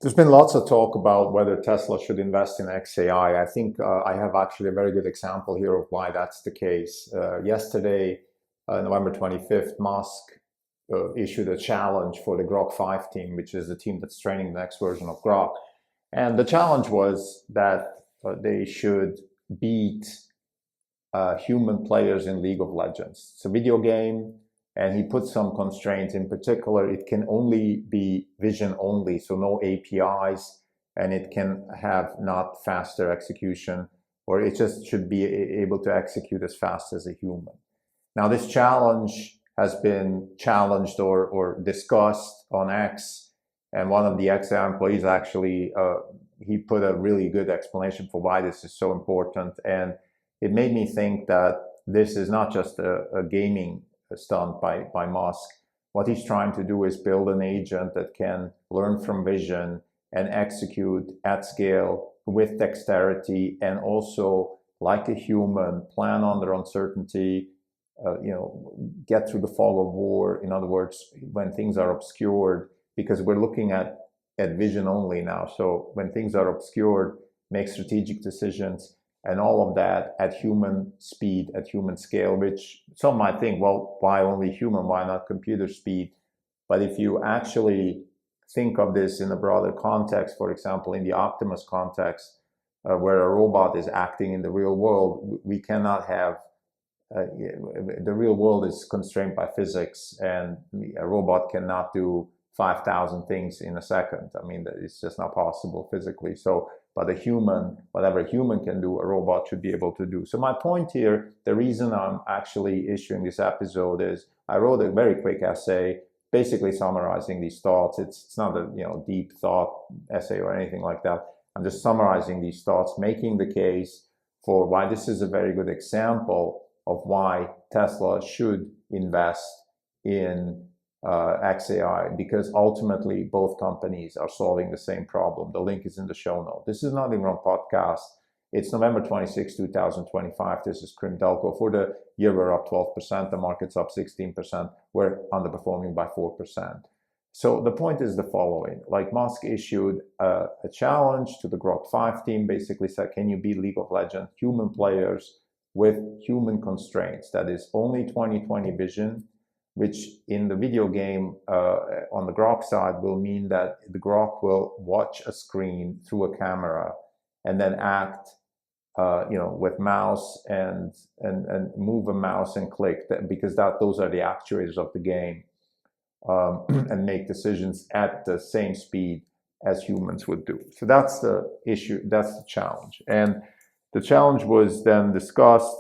There's been lots of talk about whether Tesla should invest in X.ai. I think I have actually a very good example here of why that's the case. Yesterday, November 25th, Musk issued a challenge for the Grok 5 team, which is the team that's training the next version of Grok. And the challenge was that they should beat human players in League of Legends. It's a video game, and he put some constraints. In particular, it can only be vision only, so no APIs, and it can have not faster execution, or it just should be able to execute as fast as a human. Now, this challenge has been challenged or discussed on X, and one of the X.ai employees actually, he put a really good explanation for why this is so important, and it made me think that this is not just a gaming stunt by Musk. What he's trying to do is build an agent that can learn from vision and execute at scale with dexterity, and also, like a human, plan under uncertainty, get through the fog of war. In other words, when things are obscured, because we're looking at vision only now. So when things are obscured, make strategic decisions, and all of that at human speed, at human scale, which some might think, well, why only human? Why not computer speed? But if you actually think of this in a broader context, for example, in the Optimus context, where a robot is acting in the real world, we cannot have, the real world is constrained by physics, and a robot cannot do 5,000 things in a second. I mean, it's just not possible physically. So, but a human, whatever a human can do, a robot should be able to do. So my point here, the reason I'm actually issuing this episode is I wrote a very quick essay, basically summarizing these thoughts. It's not a deep thought essay or anything like that. I'm just summarizing these thoughts, making the case for why this is a very good example of why Tesla should invest in X.ai, because ultimately both companies are solving the same problem. The link is in the show note. This is Nothing Wrong podcast. It's November 26, 2025. This is Krim Delco. For the year, we're up 12%. The market's up 16%. We're underperforming by 4%. So the point is the following. Like, Musk issued a challenge to the Grok 5 team, basically said, can you beat League of Legends human players with human constraints? That is only 20/20 vision, which in the video game on the Grok side will mean that the Grok will watch a screen through a camera and then act, with mouse and move a mouse and click, because those are the actuators of the game, and make decisions at the same speed as humans would do. So that's the issue, that's the challenge. And the challenge was then discussed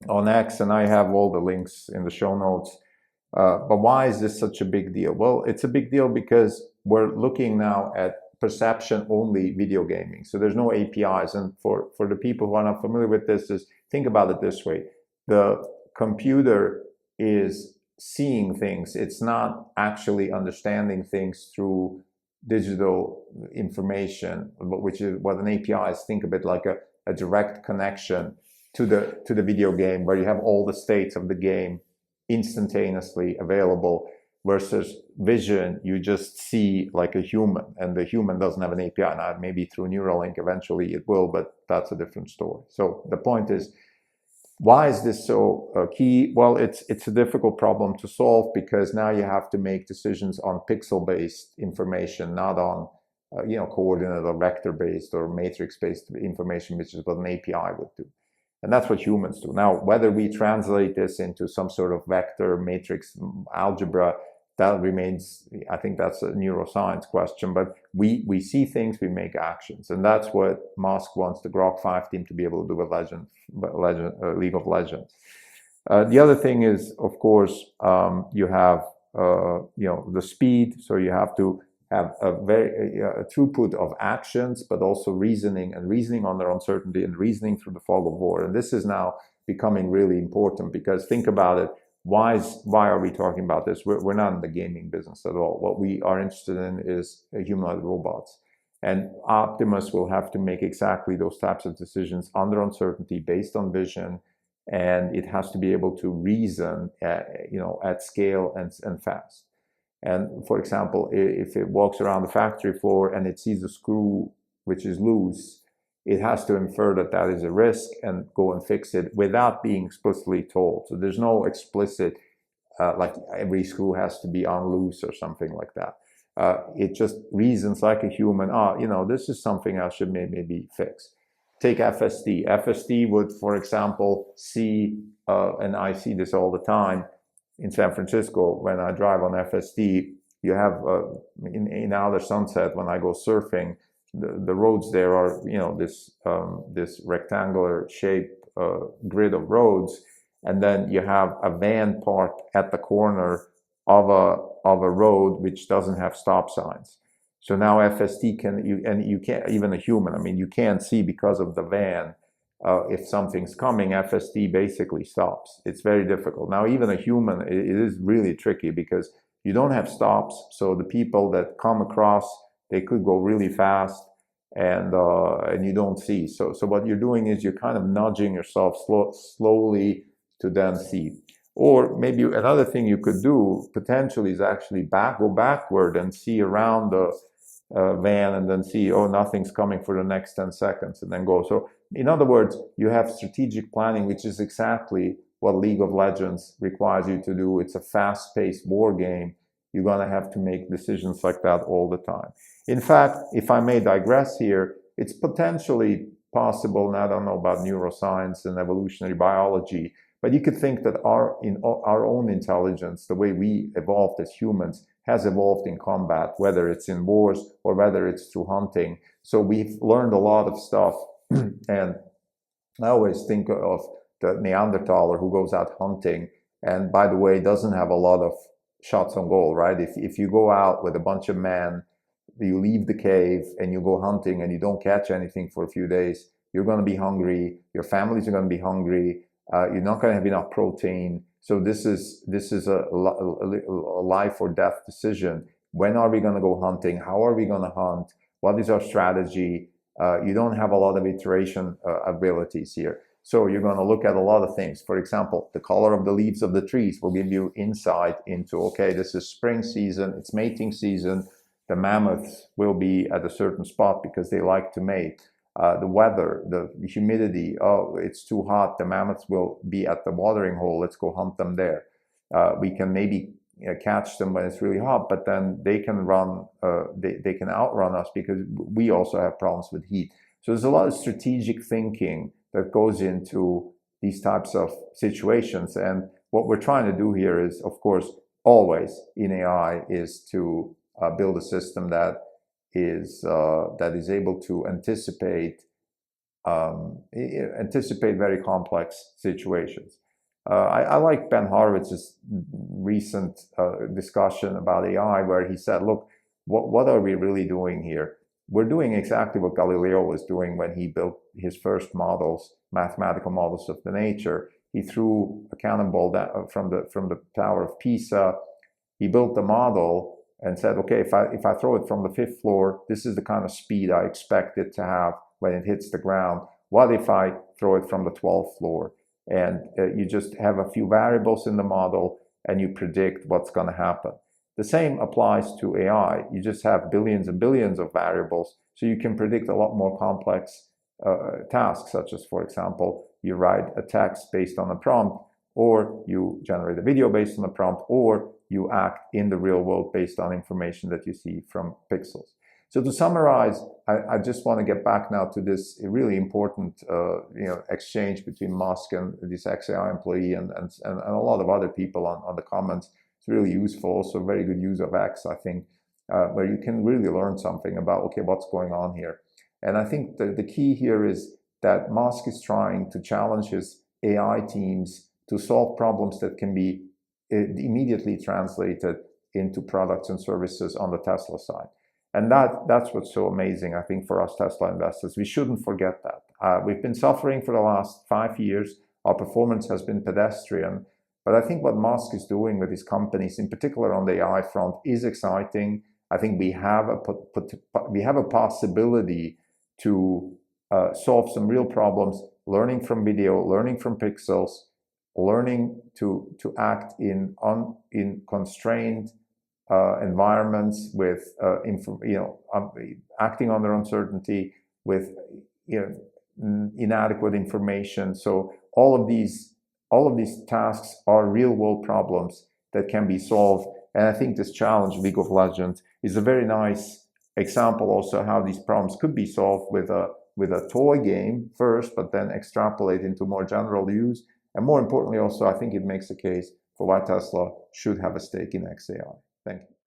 on X, and I have all the links in the show notes. But why is this such a big deal? Well, it's a big deal because we're looking now at perception-only video gaming. So there's no APIs. And for the people who are not familiar with this, is think about it this way. The computer is seeing things. It's not actually understanding things through digital information, which is what an API is. Think of it like a direct connection to the video game, where you have all the states of the game instantaneously available, versus vision, you just see like a human, and the human doesn't have an API. Now, maybe through Neuralink eventually it will, but that's a different story. So the point is, why is this so key? Well, it's a difficult problem to solve, because now you have to make decisions on pixel-based information, not on coordinate or vector-based or matrix-based information, which is what an API would do. And that's what humans do. Now, whether we translate this into some sort of vector matrix algebra, that remains, I think that's a neuroscience question, but we see things, we make actions. And that's what Musk wants the Grok 5 team to be able to do with League of Legends. The other thing is, of course, you have the speed. So you have to have a throughput of actions, but also reasoning, and reasoning under uncertainty, and reasoning through the fog of war. And this is now becoming really important, because think about it. Why are we talking about this? We're not in the gaming business at all. What we are interested in is humanoid robots. And Optimus will have to make exactly those types of decisions under uncertainty, based on vision, and it has to be able to reason, at scale and fast. And for example, if it walks around the factory floor and it sees a screw which is loose, it has to infer that that is a risk and go and fix it without being explicitly told. So there's no explicit, like every screw has to be on loose or something like that. It just reasons like a human, this is something I should maybe fix. Take FSD. FSD would, for example, see, and I see this all the time in San Francisco when I drive on FSD, you have, in outer Sunset, when I go surfing, the roads there are, this rectangular shape grid of roads, and then you have a van parked at the corner of a road which doesn't have stop signs. So now FSD you can't, even a human, I mean, you can't see because of the van. If something's coming, FSD basically stops. It's very difficult. Now, even a human, it is really tricky because you don't have stops. So the people that come across, they could go really fast, and you don't see. So what you're doing is you're kind of nudging yourself slowly to then see. Or maybe another thing you could do potentially is actually go backward and see around the van, and then see, oh, nothing's coming for the next 10 seconds, and then go. So in other words, you have strategic planning, which is exactly what League of Legends requires you to do. It's a fast-paced war game. You're going to have to make decisions like that all the time. In fact, if I may digress here, it's potentially possible, and I don't know about neuroscience and evolutionary biology, but you could think that our own intelligence, the way we evolved as humans, has evolved in combat, whether it's in wars or whether it's through hunting. So we've learned a lot of stuff. And I always think of the Neanderthaler who goes out hunting, and by the way, doesn't have a lot of shots on goal, right? If you go out with a bunch of men, you leave the cave and you go hunting and you don't catch anything for a few days, you're going to be hungry, your families are going to be hungry, you're not going to have enough protein. So this is a life or death decision. When are we going to go hunting? How are we going to hunt? What is our strategy? You don't have a lot of iteration abilities here. So you're going to look at a lot of things. For example, the color of the leaves of the trees will give you insight into, okay, this is spring season, it's mating season. The mammoths will be at a certain spot because they like to mate. The weather, the humidity, oh, it's too hot, the mammoths will be at the watering hole, let's go hunt them there. We can maybe catch them when it's really hot, but then they can run, they can outrun us because we also have problems with heat. So there's a lot of strategic thinking that goes into these types of situations. And what we're trying to do here is, of course, always in AI is to build a system that is able to anticipate very complex situations. I like Ben Horowitz's recent discussion about AI, where he said, look, what are we really doing here? We're doing exactly what Galileo was doing when he built his first models, mathematical models of the nature. He threw a cannonball from the Tower of Pisa. He built the model and said, okay, if I throw it from the 5th floor, this is the kind of speed I expect it to have when it hits the ground. What if I throw it from the 12th floor? And you just have a few variables in the model and you predict what's going to happen. The same applies to AI. You just have billions and billions of variables, so you can predict a lot more complex tasks, such as, for example, you write a text based on a prompt, or you generate a video based on a prompt, or you act in the real world based on information that you see from pixels. So to summarize, I just want to get back now to this really important exchange between Musk and this X.ai employee and a lot of other people on the comments. It's really useful, also very good use of X, I think, where you can really learn something about, okay, what's going on here. And I think the key here is that Musk is trying to challenge his AI teams to solve problems that can be immediately translated into products and services on the Tesla side. And that's what's so amazing, I think, for us Tesla investors. We shouldn't forget that. We've been suffering for the last 5 years. Our performance has been pedestrian. But I think what Musk is doing with his companies, in particular on the AI front, is exciting. I think we have a possibility to solve some real problems, learning from video, learning from pixels, learning to act in constrained environments, with acting under uncertainty, with inadequate information. So all of these tasks are real-world problems that can be solved. And I think this challenge, League of Legends, is a very nice example also how these problems could be solved with a toy game first, but then extrapolate into more general use. And more importantly, also, I think it makes a case for why Tesla should have a stake in X.ai. Thank you.